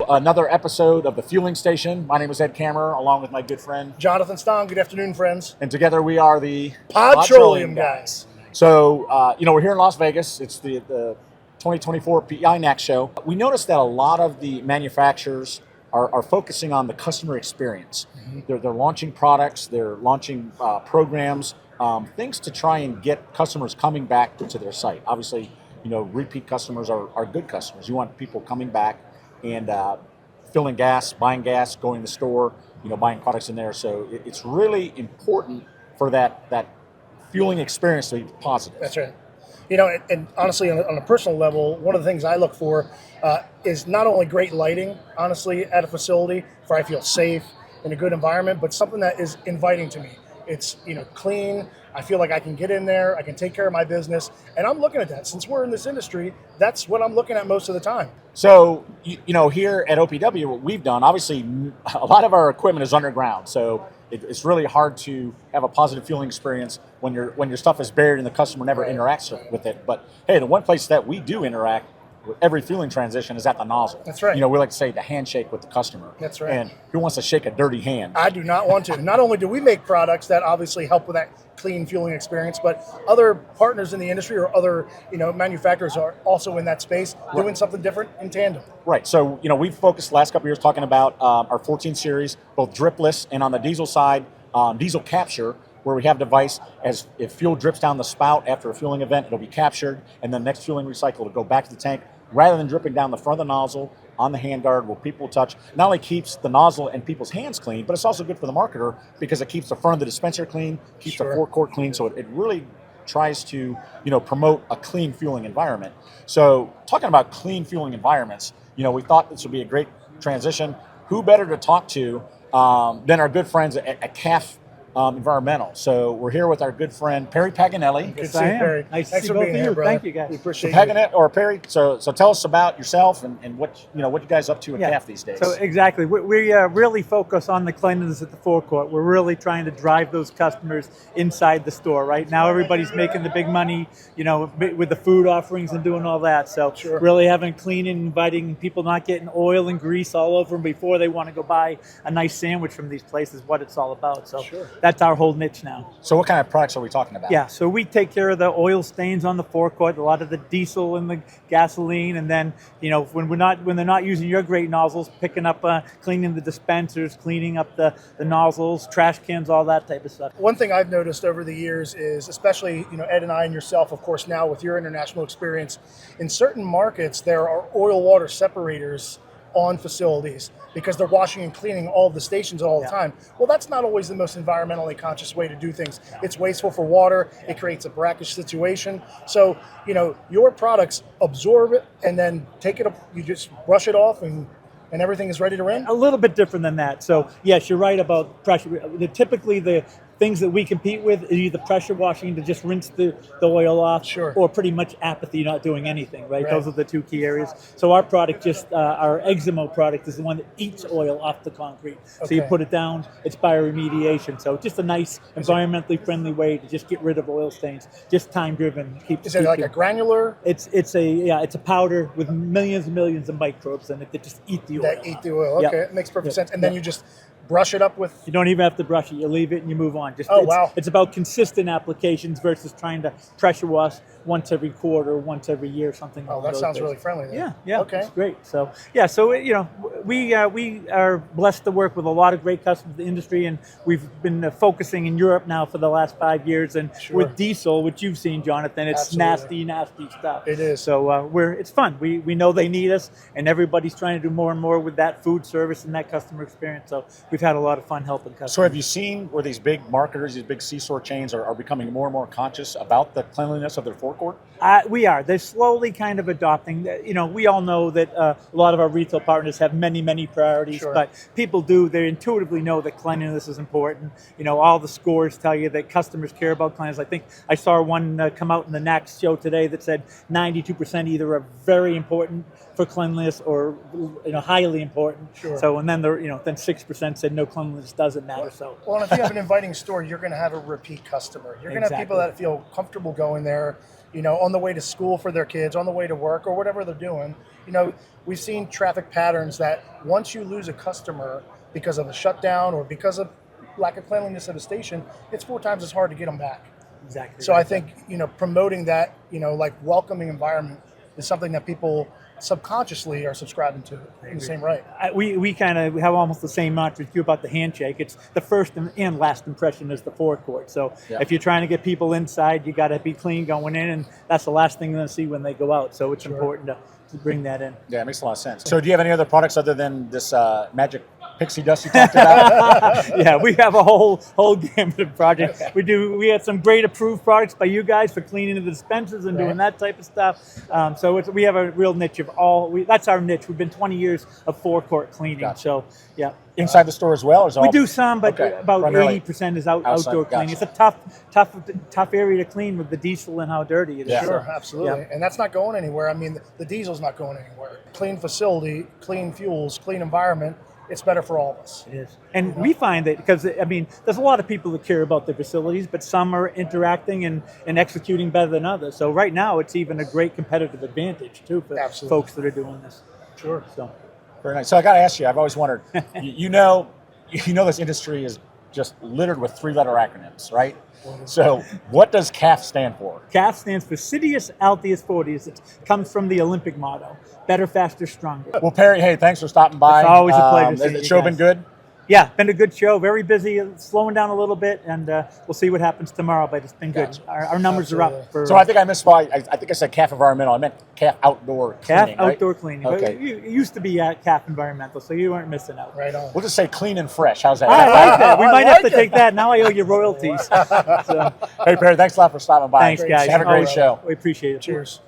Another episode of the Fueling Station. My name is Ed Kammerer, along with my good friend Jonathan Stong. Good afternoon, friends. and together we are the Pod-troleum Guys. So, we're here in Las Vegas. It's the 2024 PEI NACS Show. We noticed that a lot of the manufacturers are focusing on the customer experience. They're launching products, they're launching programs, things to try and get customers coming back to their site. Obviously, repeat customers are good customers. You want people coming back and filling gas, buying gas, going to the store, buying products in there. So it's really important for that fueling experience to be positive. That's right. And honestly, on a personal level, one of the things I look for is not only great lighting, honestly, at a facility where I feel safe in a good environment, but something that is inviting to me. It's, clean. I feel like I can get in there. I can take care of my business. And I'm looking at that. Since we're in this industry, that's what I'm looking at most of the time. So, here at OPW, what we've done, obviously, a lot of our equipment is underground. So it's really hard to have a positive fueling experience when your stuff is buried and the customer never interacts with it. But hey, the one place that we do interact with every fueling transition is at the nozzle. That's right. We like to say the handshake with the customer. That's right. And who wants to shake a dirty hand? I do not want to. Not only do we make products that obviously help with that clean fueling experience, but other partners in the industry or other manufacturers are also in that space doing something different in tandem. Right. So we've focused the last couple of years talking about our 14 series, both dripless and on the diesel side, diesel capture, where we have a device as if fuel drips down the spout after a fueling event, it'll be captured, and then next fueling recycle will go back to the tank rather than dripping down the front of the nozzle on the handguard where people touch. Not only keeps the nozzle and people's hands clean, but it's also good for the marketer because it keeps the front of the dispenser clean, keeps the forecourt clean. So it really tries to promote a clean fueling environment. So talking about clean fueling environments, we thought this would be a great transition. Who better to talk to than our good friends at CAF Environmental. So we're here with our good friend Perry Paganelli. Good to see you, Perry. Nice Thanks to for see being both of here, you. brother. Thank you, guys. We appreciate Paganelli or Perry. So tell us about yourself and what you guys up to at CAF these days. So exactly, we really focus on the cleanliness at the forecourt. We're really trying to drive those customers inside the store. Right now, everybody's making the big money, with the food offerings and doing all that. So really having clean and inviting people, not getting oil and grease all over them before they want to go buy a nice sandwich from these places. What it's all about. So that's our whole niche now. So what kind of products are we talking about? Yeah, so we take care of the oil stains on the forecourt, a lot of the diesel and the gasoline, and then when they're not using your great nozzles, picking up, cleaning the dispensers, cleaning up the nozzles, trash cans, all that type of stuff. One thing I've noticed over the years is, especially Ed and I and yourself, of course, now with your international experience, in certain markets there are oil water separators on facilities because they're washing and cleaning all of the stations all the time. Well, that's not always the most environmentally conscious way to do things. It's wasteful for water. It creates a brackish situation. So, your products absorb it and then take it up. You just brush it off and everything is ready to rinse? A little bit different than that. So, yes, you're right about pressure. Typically, the things that we compete with is either pressure washing to just rinse the oil off, or pretty much apathy, not doing anything, right? Those are the two key areas. So our product, our Eximo product, is the one that eats oil off the concrete. So you put it down, it's bioremediation. So just a nice, environmentally friendly way to just get rid of oil stains, just time-driven. Is it like a granular? It's a powder with millions and millions of microbes in it that just eat the oil. That eat the oil, okay, it makes perfect sense. And then you just brush it up with... You don't even have to brush it. You leave it and you move on. It's about consistent applications versus trying to pressure wash once every quarter, once every year, something. Oh, that sounds really friendly then. Yeah. Okay. It's great. So we are blessed to work with a lot of great customers in the industry, and we've been focusing in Europe now for the last 5 years. And with diesel, which you've seen, Jonathan, it's nasty stuff. It is. So it's fun. We know they need us, and everybody's trying to do more and more with that food service and that customer experience. So we've had a lot of fun helping customers. So have you seen where these big marketers, these big C-store chains are becoming more and more conscious about the cleanliness of their forecourt? We are. They're slowly kind of adopting. We all know that a lot of our retail partners have many, many priorities, but people they intuitively know that cleanliness is important. All the scores tell you that customers care about cleanliness. I think I saw one come out in the NACS Show today that said 92% either are very important for cleanliness or highly important. So and then then 6% said no, cleanliness doesn't matter. So well, and if you have an inviting store, you're going to have a repeat customer. You're going to have people that feel comfortable going there, you know, on the way to school for their kids, on the way to work, or whatever they're doing. You know, we've seen traffic patterns that once you lose a customer because of a shutdown or because of lack of cleanliness at a station, it's 4 times as hard to get them back. Exactly. So I think, you know, promoting that, you know, like welcoming environment is something that people subconsciously are subscribing to in the same right. We kind of have almost the same mantra as you about the handshake. It's the first and last impression is the forecourt. So if you're trying to get people inside, you got to be clean going in, and that's the last thing they're going to see when they go out. So it's important to bring that in. Yeah, it makes a lot of sense. So do you have any other products other than this magic pixie dust you talked about? Yeah, we have a whole gamut of projects. We had some great approved products by you guys for cleaning the dispensers and doing that type of stuff. So we have a real niche of that's our niche. We've been 20 years of forecourt cleaning. Gotcha. So yeah. Inside the store as well? We do some, but about primarily 80% is outdoor cleaning. It's a tough area to clean with the diesel and how dirty it is. Sure, absolutely. And that's not going anywhere. I mean, the diesel's not going anywhere. Clean facility, clean fuels, clean environment. It's better for all of us. It is. And we find that because, I mean, there's a lot of people that care about their facilities, but some are interacting and executing better than others. So right now, it's even a great competitive advantage, too, for folks that are doing this. Sure. So. Very nice. So I got to ask you, I've always wondered, you know this industry is just littered with 3-letter acronyms, right? So what does CAF stand for? CAF stands for Citius Altius Fortius. It comes from the Olympic motto, better, faster, stronger. Well, Perry, hey, thanks for stopping by. It's always a pleasure. Has the show been good? Yeah, been a good show. Very busy, slowing down a little bit, and we'll see what happens tomorrow. But it's been good. Our numbers are up. So I think I misspoke. I think I said CAF Environmental. I meant CAF Outdoor Cleaning. CAF Outdoor Cleaning. Okay. It used to be CAF Environmental, so you weren't missing out. Right on. We'll just say clean and fresh. How's that? I like that. We might have to take that. Now I owe you royalties. Hey, Perry, thanks a lot for stopping by. Thanks, guys. Have a great show. We appreciate it. Cheers.